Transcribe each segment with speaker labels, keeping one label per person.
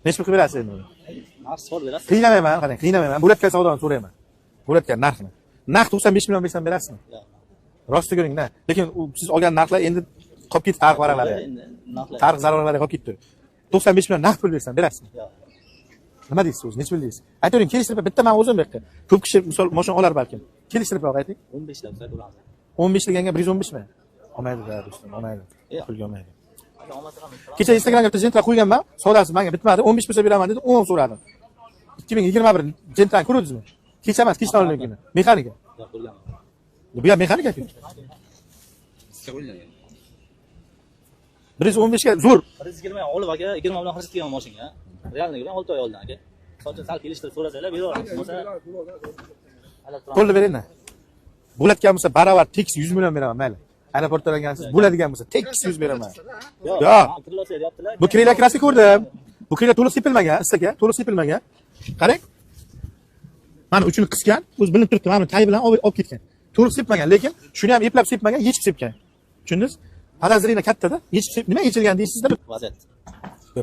Speaker 1: Necha pul qilib berasiz endi uni?
Speaker 2: Narx sor berasiz.
Speaker 1: Qiynamayman, qarang, qiynamayman. Bo'layotgan savdoni so'rayman. Bo'layotgan narxni. Narx 95 million bersam berasizmi?
Speaker 2: Yo'q.
Speaker 1: Rosti ko'ring-da. Lekin siz olgan narxlar endi qolib ketdi tarix varaqlari.
Speaker 2: Endi narxlar.
Speaker 1: Tarix zarurlari qolib ketdi. 95 million naqd pul bersam berasizmi?
Speaker 2: Yo'q.
Speaker 1: Nima deysiz o'zi? Necha pul deysiz? Aytavering, kelishtirib bitta men o'zim bu yerda. Ko'p kishi misol mashina olar balkim. Kelishtirib ayting.
Speaker 2: 15 lab bo'lamiz.
Speaker 1: 15 deganga 115 mi? Olmaydi-da do'stim, olmaydi. Pulga olmaydi.
Speaker 2: Olmasa ham.
Speaker 1: Kecha Instagramga bitta jentlar qo'yganman, savdosi menga bitmadi, 15 bo'lsa beraman dedi, 10 so'radim. 2021 jentlarni ko'rdingizmi? Kecha emas, kechdan olingan kuni. Mexanika.
Speaker 2: Yo'q, bo'lgan.
Speaker 1: Bu ham mexanika-ku. 115 ga zo'r.
Speaker 2: 120 olib aka, 20 million xarj qilgan mashinaga. Realni bilan 6 oy oldin aka. So'zda sal kelishtirib so'rasanglar, beraveramiz. Bo'lsa
Speaker 1: Qo'lni beringlar. Bo'layotgan bo'lsa baravar tekis 100 million beraman, mayli. Aeroportdan olgansiz, bo'ladigan bo'lsa tekis 100 beraman. Yo'q.
Speaker 2: kirlosa deyaptilar.
Speaker 1: Bu kirlar kirasi ko'rdim. Bu kirlar to'liq sepilmagan, istaka, to'liq sepilmagan. Qarang. Mana uchini qisgan, o'zi bilinib turibdi, mana tay bilan olib ketgan. To'liq sepmagan, lekin shuni ham eplab sepmagan, yechib sepgan. Tushundingiz? Podozreniya kattada. Yechib nima yechilgan deysizda?
Speaker 2: Vaziyat.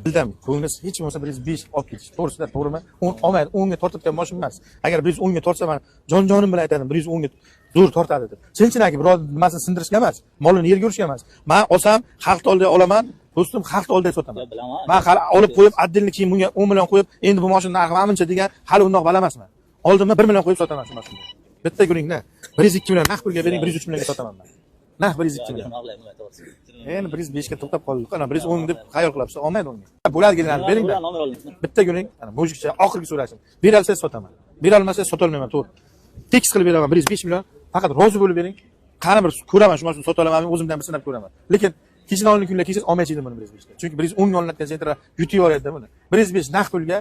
Speaker 1: Bildim, ko'nglingiz hech bo'lmasa 105 olib ketish. To'g'risida to'g'rimi? 10 olmaydi, 10 ga tortadigan mashina emas. Agar 110 ga tortsa, men jon-jonim bilan aytadim, 110 ga zo'r tortadi deb. Chinchilaki biror nimasini sindirishga emas, molini yerga urishga emas. Men olsam, xalq oldida olaman, do'stim, xalq oldida sotaman. Men hali olib qo'yib, addilni keyin bunga 10 million qo'yib, endi bu mashina narxi menimcha degan hali undoq bala emasman. Oldimda 1 million qo'yib sotaman shu mashinani. Bitta ko'ringda, 102 million naqd pulga bering, 103 millionga sotaman men. Naq 102 million. Endi 105 ga to'xtab qoldik. Ana 110 deb xayol qilibsiz, olmaydi unga. Bo'ladiganlarni beringlar. Bitta ko'ring, ana mujikcha oxirgi so'rashim. Beralsangiz sotaman. Berolmasangiz sotolmayman, to'g'ri. Tekis qilib beraman 105 million. Faqat rozi bo'lib bering. Qani bir ko'raman shu mashina sota olamanmi, o'zimdan bir sinab ko'raman. Lekin kechdan olingan kunlar kechasiz olmaychidim buni 105 ga. Chunki 110 ga olinadigan sentra yutib yuboradi buni. 105 naqd pulga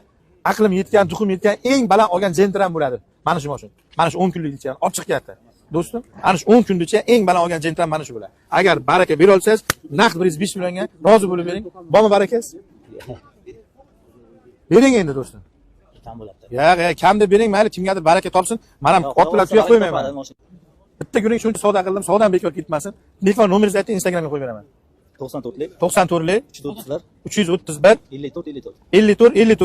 Speaker 1: aqlim yetgan, tuxum yetgan eng baland olgan jentram bo'ladi. Mana shu mashina. Mana shu 10 kunlik ichida ochiq gapda. Do'stim, ana shu 10 kungacha eng baland olgan jentram mana shu bo'ladi. Agar baraka bera olsangiz, naqd 105 millionga rozi bo'lib bering. Bormi barakangiz? Bering endi do'stim.
Speaker 2: Kam bo'ladi.
Speaker 1: Yo'q, kam deb bering, mayli kimgadir baraka topsin. Men ham ot bilan tuya qo'ymayman. Bitta kuning shuncha savdo qildim, savdom bekor ketmasin. Telefon nomeringizni ayting, Instagramga qo'yib beraman.
Speaker 2: 94lik
Speaker 1: 94lik
Speaker 2: 330lar
Speaker 1: 331
Speaker 2: 54 54
Speaker 1: 54 54